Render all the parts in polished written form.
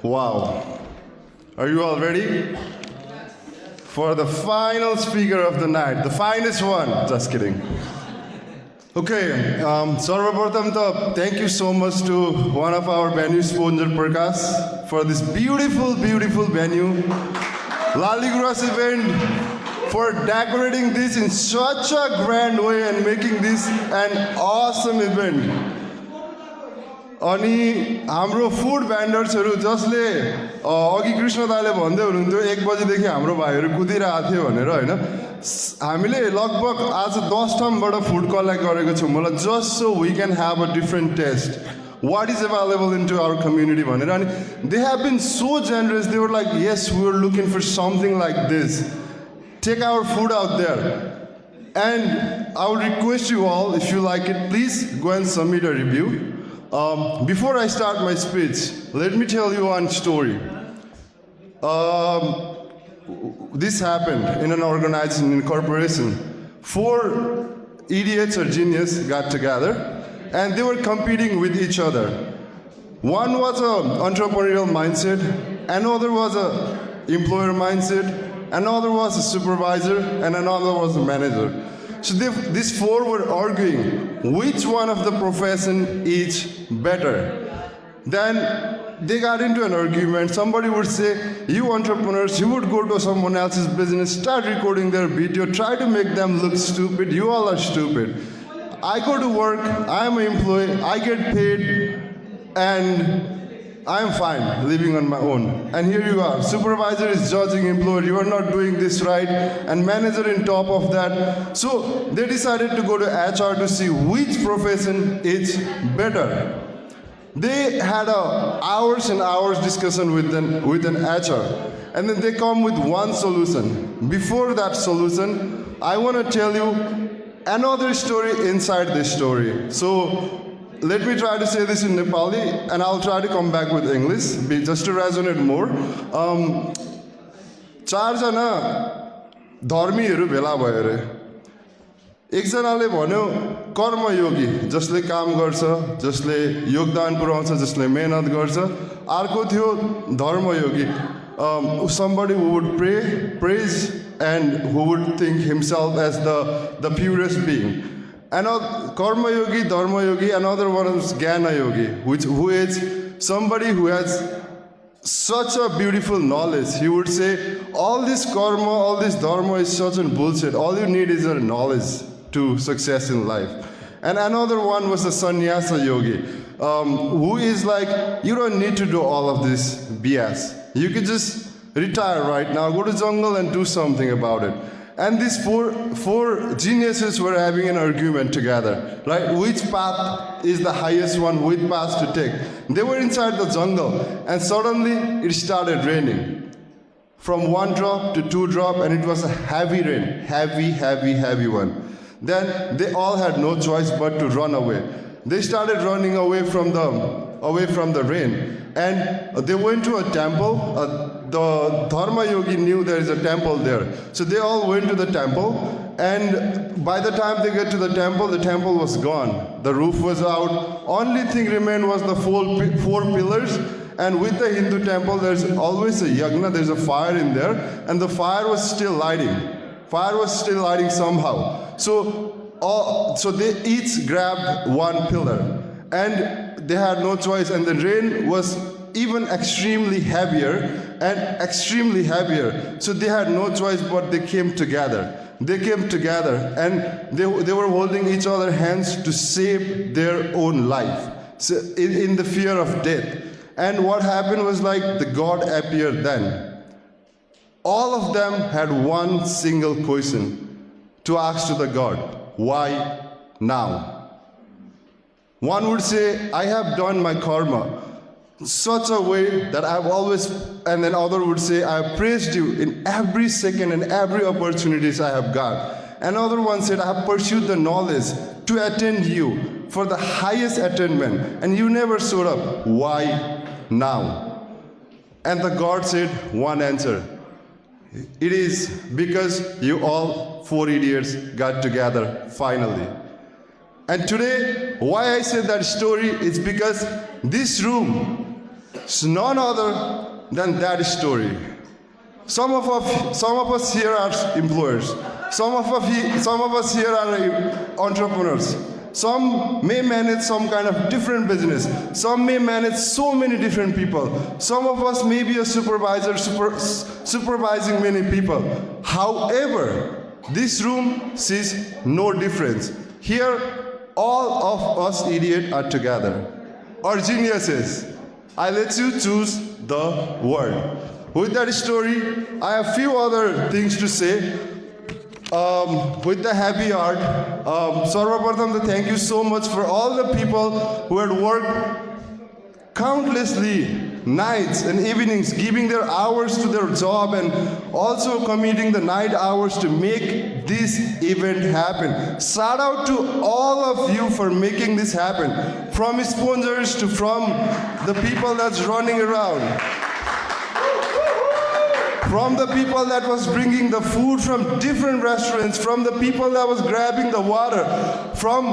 Wow. Are you all ready? For the final speaker of the night, the finest one. Just kidding. Okay, Sarvapratham, thank you so much to one of our venue sponsor, Prakash, for this beautiful, beautiful venue. Laliguras event, for decorating this in such a grand way and making this an awesome event. अनि हाम्रो food भेन्डर्सहरू जसले अघि कृष्ण दाले भन्दै हुनुहुन्थ्यो 1 बजेदेखि हाम्रो भाइहरू कुदिरहेको थियो भनेर हैन हामीले लगभग आज 10 ठाउँबाट फुड कलेक्ट गरेको छौं मलाई just so we can have a different taste what is available into our community भनेर अनि they have been so generous. They were like, yes, we were looking for something like this, take our food out there. And I would request you all, if you like it, please go and submit a review. Before I start my speech, let me tell you one story. This happened in an organization, in a corporation. 4 idiots or geniuses got together and they were competing with each other. One was an entrepreneurial mindset, another was an employer mindset, another was a supervisor, and another was a manager. So these 4 were arguing which one of the profession is better. Then they got into an argument. Somebody would say, you entrepreneurs, you would go to someone else's business, start recording their video, try to make them look stupid. You all are stupid. I go to work, I am an employee, I get paid, and I am fine living on my own. And here you are, supervisor is judging employer, you are not doing this right, and manager in top of that. So they decided to go to HR to see which profession is better. They had hours and hours discussion with an HR, and then they come with one solution. Before that solution, I want to tell you another story inside this story. So let me try to say this in Nepali, and I'll try to come back with English, just to resonate more. 4 जना धर्मीहरू भेला भयो रे. एकजनाले भन्यो कर्मयोगी, जसले काम गर्छ, जसले योगदान पुर्याउँछ, जसले मेहनत गर्छ. अर्को थियो धर्मयोगी, somebody who would pray, praise, and who would think himself as the purest being. Another karma yogi, dharma yogi, another one is jnana yogi, who is somebody who has such a beautiful knowledge. He would say, all this karma, all this dharma is such a bullshit. All you need is a knowledge to success in life. And another one was a sannyasa yogi, who is like, you don't need to do all of this BS. You could just retire right now, go to jungle and do something about it. And these four geniuses were having an argument together, right? Which path is the highest one, which path to take? They were inside the jungle, and suddenly it started raining. From 1 drop to 2 drop, and it was a heavy rain, heavy one. Then they all had no choice but to run away. They started running away from the rain, and they went to a temple. The Dharma yogi knew there is a temple there, so they all went to the temple. And by the time they get to the temple was gone. The roof was out. Only thing remained was the 4 pillars. And with the Hindu temple, there's always a yagna. There's a fire in there, and the fire was still lighting. Fire was still lighting somehow. So they each grabbed 1 pillar, and they had no choice. And the rain was even extremely heavier. So they had no choice, but they came together. And they were holding each other's hands to save their own life, so in the fear of death. And what happened was, like, the God appeared then. All of them had one single question to ask to the God: why now? One would say, I have done my karma such a way that I've always, and then other would say, I have praised you in every second and every opportunities I have got. Another one said, I have pursued the knowledge to attend you for the highest attainment, and you never showed up. Why now? And the God said one answer: it is because you all 4 idiots got together finally. And today, why I said that story is because this room It's none other than that story. Some of us here are employers. Some of us here are entrepreneurs. Some may manage some kind of different business. Some may manage so many different people. Some of us may be a supervisor supervising many people. However, this room sees no difference. Here, all of us idiots are together, or geniuses. I let you choose the word. With that story, I have few other things to say. With the happy heart, Sarvapratham, thank you so much for all the people who had worked countlessly nights and evenings, giving their hours to their job and also committing the night hours to make this event happen. Shout out to all of you for making this happen, from sponsors to from the people that's running around, from the people that was bringing the food from different restaurants, from the people that was grabbing the water, from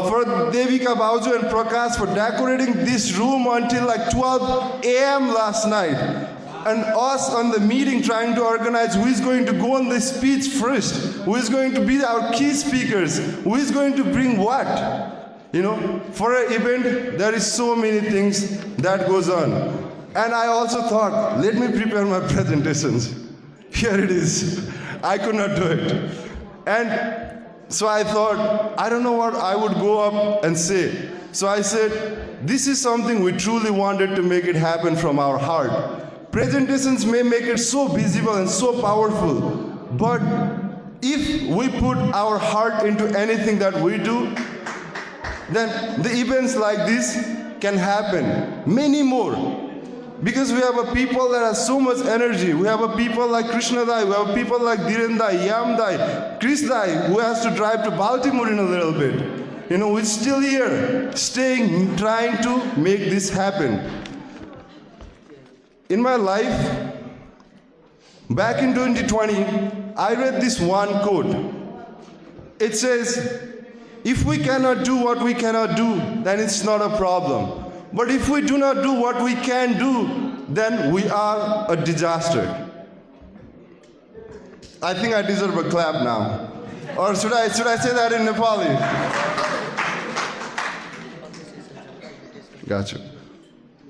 for Devika Bauju and Prakash for decorating this room until like 12 a.m. last night, and us on the meeting trying to organize who is going to go on the speech first, who is going to be our key speakers, who is going to bring what. You know, for an event, there is so many things that goes on. And I also thought, let me prepare my presentations. Here it is. I could not do it. And so I thought, I don't know what I would go up and say. So I said, this is something we truly wanted to make it happen from our heart. Presentations may make it so visible and so powerful, but if we put our heart into anything that we do, then the events like this can happen, many more. Because we have a people that have so much energy. We have a people like Krishna Dai, we have people like Dhiren Dai, Yam Dai, Chris Dai, who has to drive to Baltimore in a little bit. You know, we're still here, staying, trying to make this happen. In my life, back in 2020, I read this one quote. It says, if we cannot do what we cannot do, then it's not a problem. But if we do not do what we can do, then we are a disaster. I think I deserve a clap now. Or should I say that in Nepali? Gotcha.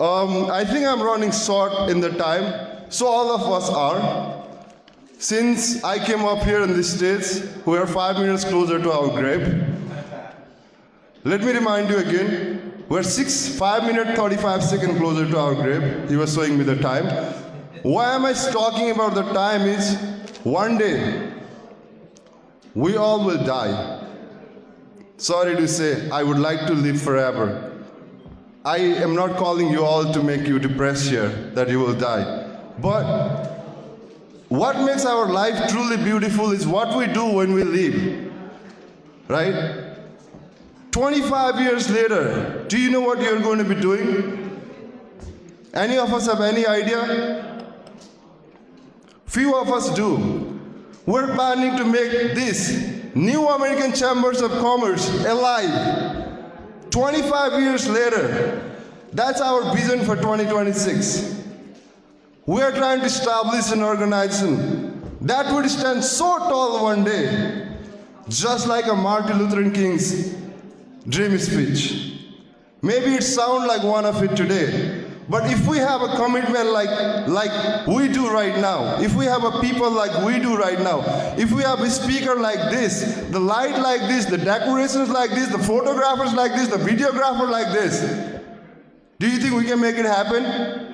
I think I'm running short in the time, so all of us are. Since I came up here in this stage, we are 5 minutes closer to our grave. Let me remind you again, we're 5 minutes 35 seconds closer to our grave. He was showing me the time. Why am I talking about the time is, one day, we all will die. Sorry to say, I would like to live forever. I am not calling you all to make you depressed here, that you will die. But what makes our life truly beautiful is what we do when we live, right? 25 years later, do you know what you're going to be doing? Any of us have any idea? Few of us do. We're planning to make this new American Chambers of Commerce alive. 25 years later, that's our vision for 2026. We are trying to establish an organization that would stand so tall one day, just like a Martin Luther King's dream speech. Maybe it sounds like one of it today, but if we have a commitment like we do right now, if we have a people like we do right now, if we have a speaker like this, the light like this, the decorations like this, the photographers like this, the videographer like this, do you think we can make it happen?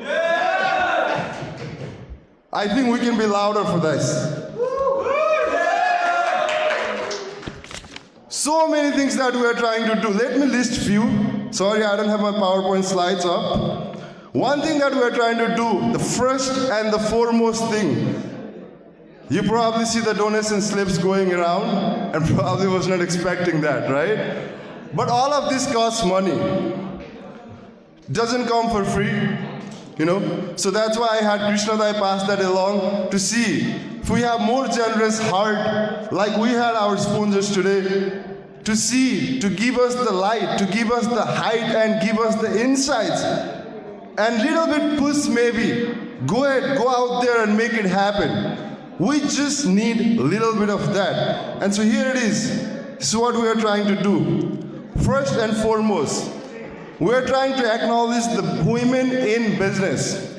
Yeah! I think we can be louder for this. So many things that we are trying to do. Let me list few. Sorry, I don't have my PowerPoint slides up. One thing that we are trying to do, the first and the foremost thing, you probably see the donation slips going around and probably was not expecting that, right? But all of this costs money. Doesn't come for free, you know? So that's why I had Krishna Dai pass that along to see if we have more generous heart like we had our sponsors today, to see, to give us the light, to give us the height and give us the insights. and little bit push maybe. Go ahead, go out there and make it happen. We just need a little bit of that. And so here it is. This is what we are trying to do. First and foremost, we are trying to acknowledge the women in business.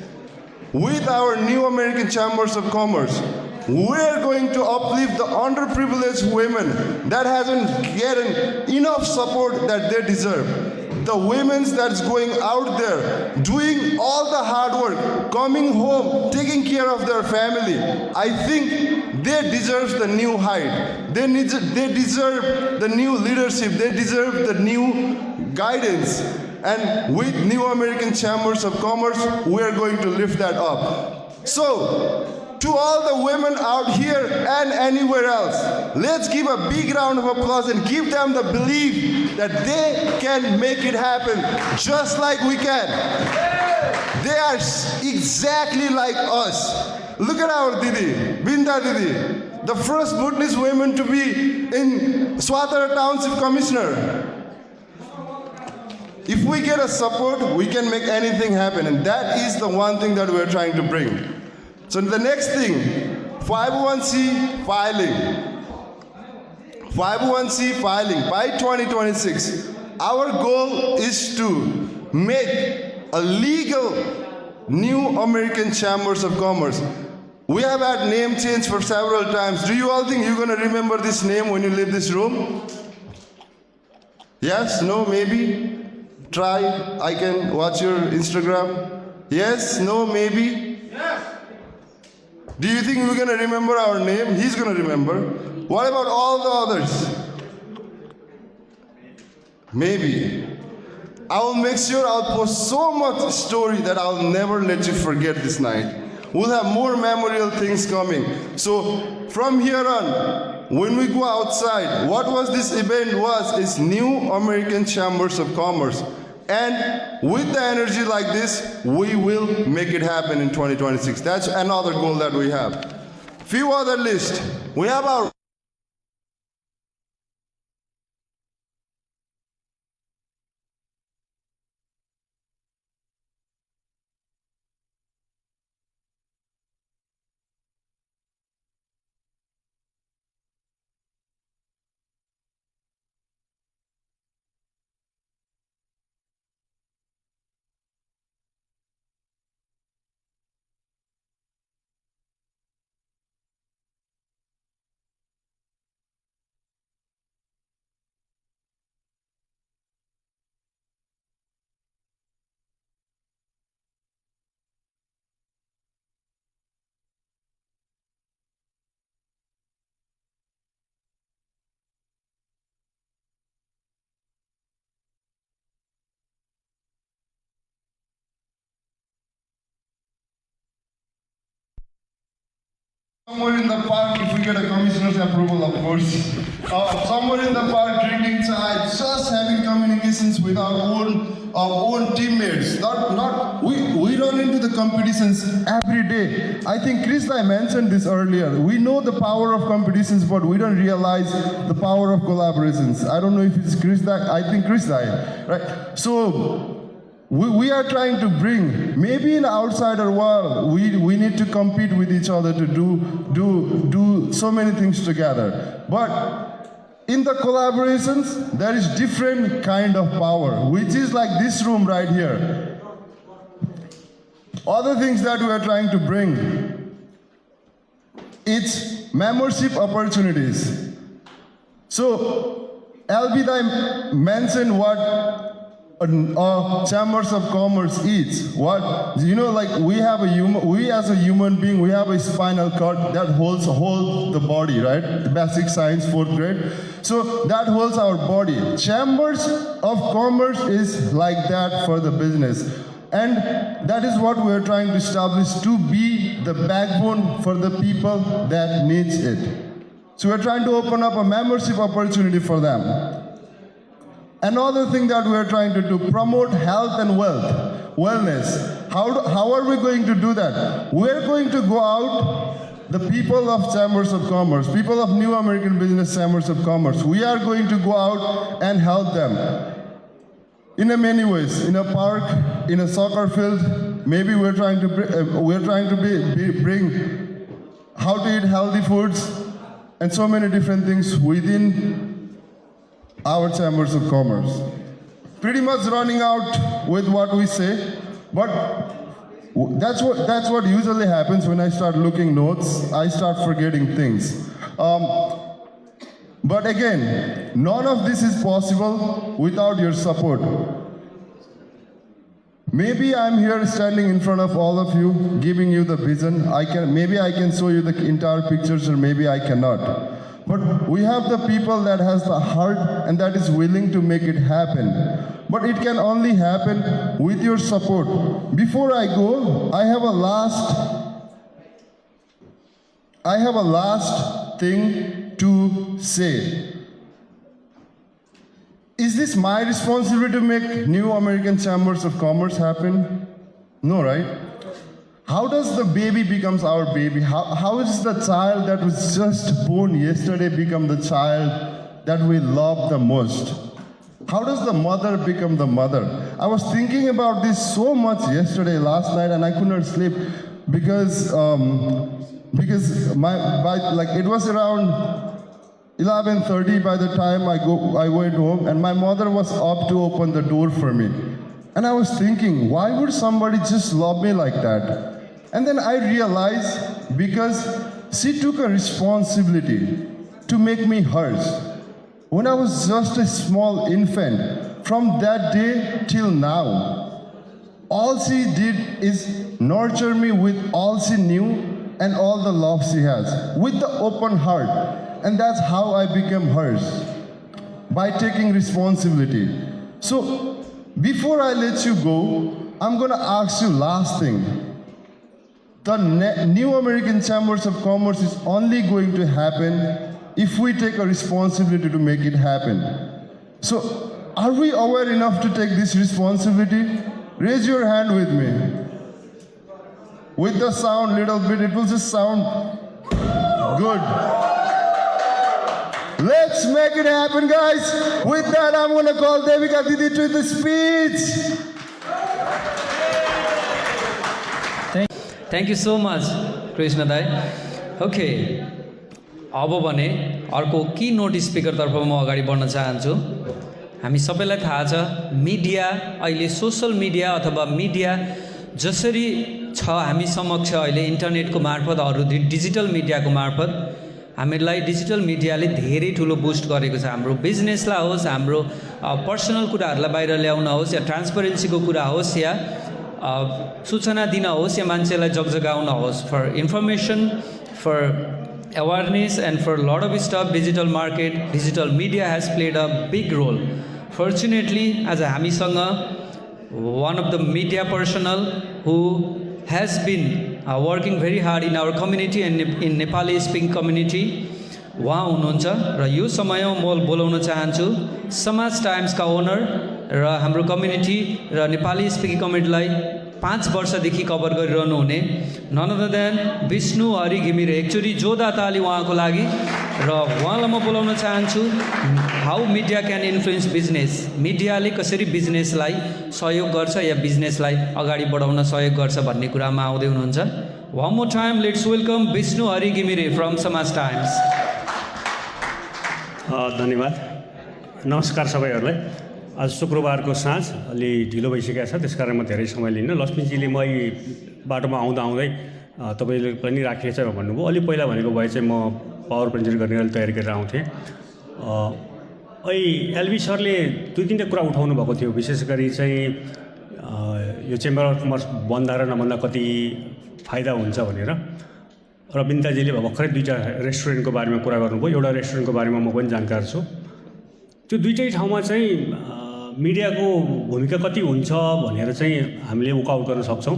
With our new American Chambers of Commerce, we are going to uplift the underprivileged women that hasn't gotten enough support that they deserve. The women that's going out there, doing all the hard work, coming home, taking care of their family. I think they deserve the new height. They deserve the new leadership. They deserve the new guidance. And with New American Chambers of Commerce, we are going to lift that up. So, to all the women out here and anywhere else, let's give a big round of applause and give them the belief that they can make it happen just like we can. They are exactly like us. Look at our Didi, Binda Didi, the first Bhutanese woman to be in Swatara Township Commissioner. If we get a support, we can make anything happen, and that is the one thing that we're trying to bring. So the next thing, 501c filing. 501c filing by 2026. Our goal is to make a legal New American Chambers of Commerce. We have had name change for several times. Do you all think you're going to remember this name when you leave this room? Yes? No? Maybe? Try. I can watch your Instagram. Yes? No? Maybe? Yes. Do you think we're going to remember our name? He's going to remember. What about all the others? Maybe. I will make sure I'll post so much story that I'll never let you forget this night. We'll have more memorial things coming. So from here on, when we go outside, what was this event was is New American Chambers of Commerce. And with the energy like this, we will make it happen in 2026. That's another goal that we have. Few other lists. We have our somewhere in the park, if we get a commissioner's approval, of course. Somewhere in the park, drinking chai, just having communications with our own teammates. We run into the competitions every day. I think Chris I mentioned this earlier. We know the power of competitions, but we don't realize the power of collaborations. I don't know if it's Chris I think Chris right? So. We are trying to bring, maybe in the outsider world, we need to compete with each other to do so many things together. But in the collaborations, there is different kind of power, which is like this room right here. Other things that we are trying to bring, it's membership opportunities. So, LB mentioned what Chambers of Commerce is. What like we as a human being, we have a spinal cord that holds the body, right? The basic science, 4th grade. So that holds our body. Chambers of Commerce is like that for the business. And that is what we are trying to establish, to be the backbone for the people that needs it. So we're trying to open up a membership opportunity for them. Another thing that we are trying to do, promote health and wellness. How are we going to do that? We're going to go out, the people of Chambers of Commerce, people of New American Business Chambers of Commerce, we are going to go out and help them in many ways, in a park, in a soccer field, maybe we're trying to bring how to eat healthy foods and so many different things within our chambers of commerce. Pretty much running out with what we say, but that's what usually happens when I start looking notes. I start forgetting things. But again, none of this is possible without your support. Maybe I'm here standing in front of all of you, giving you the vision. Maybe I can show you the entire pictures, or maybe I cannot. But we have the people that has the heart and that is willing to make it happen. But it can only happen with your support. Before I go, I have a last thing to say. Is this my responsibility to make new American chambers of commerce happen? No, right? How does the baby becomes our baby? How is the child that was just born yesterday become the child that we love the most? How does the mother become the mother? I was thinking about this so much yesterday, last night, and I could not sleep because it was around 11:30 by the time I went home, and my mother was up to open the door for me. And I was thinking, why would somebody just love me like that? And then I realized because she took a responsibility to make me hers. When I was just a small infant, from that day till now, all she did is nurture me with all she knew and all the love she has, with the open heart. And that's how I became hers, by taking responsibility. So, before I let you go, I'm gonna ask you last thing. The new American Chambers of Commerce is only going to happen if we take a responsibility to make it happen. So, are we aware enough to take this responsibility? Raise your hand with me. With the sound little bit, it will just sound good. Let's make it happen, guys. With that, I'm gonna call Devika Didi to the speech. Thank you so much, Krishna Dai. Okay. अब भने अर्को की note speaker तर्फ म अगाडि बढ्न चाहन्छु। हामी सबैलाई थाहा छ मिडिया अहिले सोशल मिडिया अथवा मिडिया जसरी छ हामी समक्ष अहिले इन्टरनेटको मार्फत अरु डिजिटल मिडियाको मार्फत हामीलाई डिजिटल मिडियाले धेरै ठुलो बुस्ट गरेको छ। हाम्रो बिजनेसलाई होस्, हाम्रो पर्सनल कुराहरुलाई बाहिर ल्याउन होस्, या ट्रान्सपरेन्सीको कुरा होस्, या सूचना दिन होस्, या मान्छेलाई जगजगाउन होस्, for information, for awareness, and for a lot of stuff, digital market, digital media has played a big role. Fortunately, as a hamisanga, one of the media personnel who has been working very hard in our community and in Nepali speaking community, उहाँ हुनुहुन्छ र यो समयमा म बोलाउन चाहन्छु समाज times का owner र हाम्रो कम्युनिटी र नेपाली स्पिकिङ कम्युनिटीलाई 5 वर्षदेखि कभर गरिरहनु हुने none other than Vishnu Hari Ghimire. एकचोटी जोरदार ताली उहाँको लागि। र उहाँलाई म बोलाउन चाहन्छु how media can influence business, मिडियाले कसरी बिजनेसलाई सहयोग गर्छ या बिजनेसलाई अगाडि बढाउन सहयोग गर्छ भन्ने कुरामा आउँदै हुनुहुन्छ। One more time let's welcome Vishnu Hari Ghimire from समाज टाइम्स। धन्यवाद। नमस्कार सबैहरूलाई। आज शुक्रबारको साँझ अलि ढिलो भइसकेको छ, त्यसकारण म धेरै समय लिन्न। लक्ष्मीजीले म बाटोमा आउँदै तपाईँले पनि राखिएछ भन्नुभयो। अलि पहिला भनेको भए चाहिँ म पावर प्रेजेन्ट गर्ने अलि तयारी गरेर आउँथेँ। एलबी सरले दुई तिनवटा कुरा उठाउनु भएको थियो, विशेष गरी चाहिँ यो चेम्बर अफ कमर्स बन्दा र नबन्दा कति फाइदा हुन्छ भनेर। र बिन्ताजीले भर्खरै दुईवटा रेस्टुरेन्टको बारेमा कुरा गर्नुभयो। एउटा रेस्टुरेन्टको बारेमा म पनि जानकार छु। त्यो दुईटै ठाउँमा चाहिँ मिडियाको भूमिका कति हुन्छ भनेर चाहिँ हामीले वर्कआउट गर्न सक्छौँ।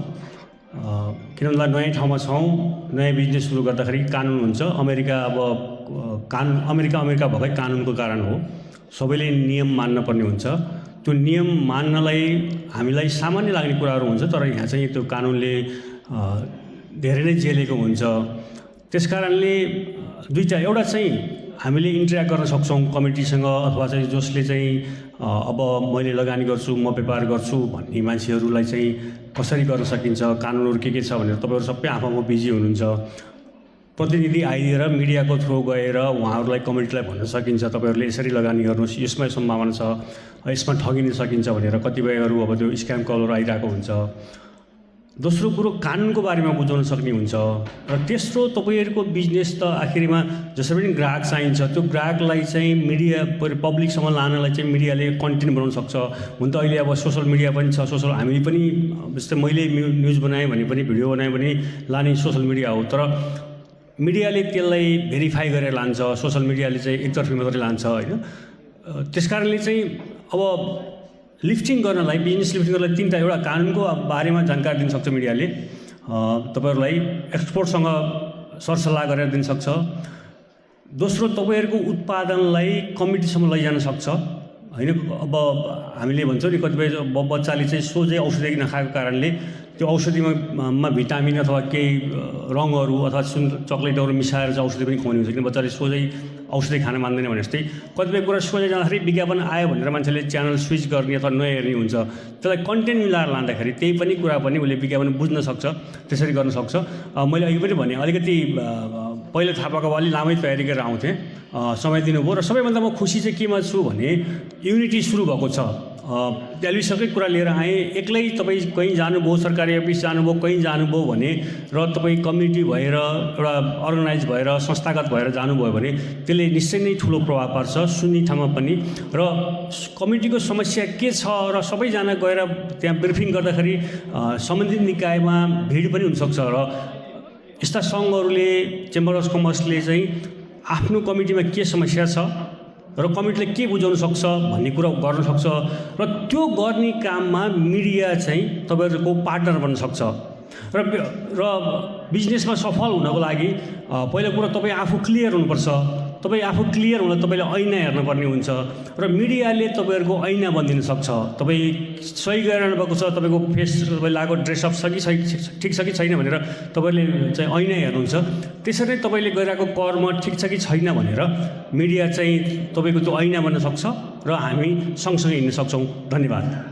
किनभने नयाँ ठाउँमा छौँ, नयाँ बिजनेस सुरु गर्दाखेरि कानुन हुन्छ। अमेरिका भएकै कानुनको कारण हो, सबैले नियम मान्नुपर्ने हुन्छ। त्यो नियम मान्नलाई हामीलाई सामान्य लाग्ने कुराहरू हुन्छ, तर यहाँ चाहिँ त्यो कानुनले धेरै नै जेलेको हुन्छ। त्यसकारणले दुईटा, एउटा चाहिँ हामीले इन्टरेक्ट गर्न सक्छौँ कमिटीसँग अथवा चाहिँ जसले चाहिँ अब मैले लगानी गर्छु म व्यापार गर्छु भन्ने मान्छेहरूलाई चाहिँ कसरी गर्न सकिन्छ, कानुनहरू के छ भनेर तपाईँहरू सबै आफूमा बिजी हुनुहुन्छ। प्रतिनिधि आइदिएर मिडियाको थ्रु गएर उहाँहरूलाई कमिटीलाई भन्न सकिन्छ तपाईँहरूले यसरी लगानी गर्नुहोस्, यसमा सम्भावना छ, यसमा ठगिन सकिन्छ भनेर कतिपयहरू अब त्यो स्क्याम कलहरू आइरहेको हुन्छ। दोस्रो कुरो कानुनको बारेमा बुझाउन सक्ने हुन्छ। र तेस्रो तपाईँहरूको बिजनेस त आखिरमा जसरी पनि ग्राहक चाहिन्छ, त्यो ग्राहकलाई चाहिँ मिडिया पब्लिकसम्म लानलाई चाहिँ मिडियाले कन्टेन्ट बनाउन सक्छ। हुन त अहिले अब सोसल मिडिया पनि छ, हामीले पनि जस्तै मैले न्युज बनाएँ भने पनि भिडियो बनाएँ भने लाने सोसल मिडिया हो, तर मिडियाले त्यसलाई भेरिफाई गरेर लान्छ, सोसल मिडियाले चाहिँ एकतर्फी मात्रै लान्छ होइन। त्यस कारणले चाहिँ अब लिफ्टिङ गर्नलाई, बिजनेस लिफ्टिङ गर्नलाई तीनवटा, एउटा कानुनको बारेमा जानकारी दिन सक्छ मिडियाले, तपाईँहरूलाई एक्सपोर्टसँग सरसल्लाह गरेर दिन सक्छ। दोस्रो तपाईँहरूको उत्पादनलाई कमिटीसम्म लैजान सक्छ होइन। अब हामीले भन्छौँ नि कतिपय बच्चाले चाहिँ सोझै औषधि नखाएको कारणले त्यो औषधिमा भिटामिन अथवा केही रङहरू अथवा चक्लेटहरू मिसाएर चाहिँ औषधि पनि खुवाउने हुन्छ, किन बच्चाले सोझै औषधि खान मान्दैन भने जस्तै कतिपय कुरा सोझै जाँदाखेरि विज्ञापन आयो भनेर मान्छेले च्यानल स्विच गर्ने अथवा नहेर्ने हुन्छ। त्यसलाई कन्टेन्ट मिलाएर लाँदाखेरि त्यही पनि कुरा पनि उसले विज्ञापन बुझ्न सक्छ, त्यसरी गर्न सक्छ। मैले अघि पनि भने अलिकति पहिला थाहा पाएको अलि लामै तयारी गरेर आउँथेँ, समय दिनुभयो। र सबैभन्दा म खुसी चाहिँ केमा छु भने युनिटी सुरु भएको छ। एलबिसकै कुरा लिएर आएँ, एक्लै तपाईँ कहीँ जानुभयो, सरकारी अफिस जानुभयो, कहीँ जानुभयो भने र तपाईँ कम्युनिटी भएर एउटा अर्गनाइज भएर संस्थागत भएर जानुभयो भने त्यसले निश्चय नै ठुलो प्रभाव पार्छ सुन्ने ठाउँमा पनि। र कमिटीको समस्या के छ र सबैजना गएर त्यहाँ ब्रिफिङ गर्दाखेरि सम्बन्धित निकायमा भिड पनि हुनसक्छ। र यस्ता सङ्घहरूले, चेम्बर अफ कमर्सले चाहिँ आफ्नो कमिटीमा के समस्या छ र कमिटीले के बुझाउन सक्छ भन्ने कुरा गर्न सक्छ। र त्यो गर्ने काममा मिडिया चाहिँ तपाईँहरूको पार्टनर बन्न सक्छ। र बिजनेसमा सफल हुनको लागि पहिलो कुरो तपाईँ आफू क्लियर हुनुपर्छ। तपाईँ आफू क्लियर हुन तपाईँले ऐना हेर्नुपर्ने हुन्छ र मिडियाले तपाईँहरूको ऐना बनिदिन सक्छ। तपाईँ सही गरिरहनु भएको छ, तपाईँको फेस तपाईँ लगाएको ड्रेसअप छ कि ठिक छ कि छैन भनेर तपाईँले चाहिँ ऐना हेर्नुहुन्छ। त्यसरी नै तपाईँले गरिरहेको कर्म ठिक छ कि छैन भनेर मिडिया चाहिँ तपाईँको त्यो ऐना बन्न सक्छ र हामी सँगसँगै हिँड्न सक्छौँ। धन्यवाद।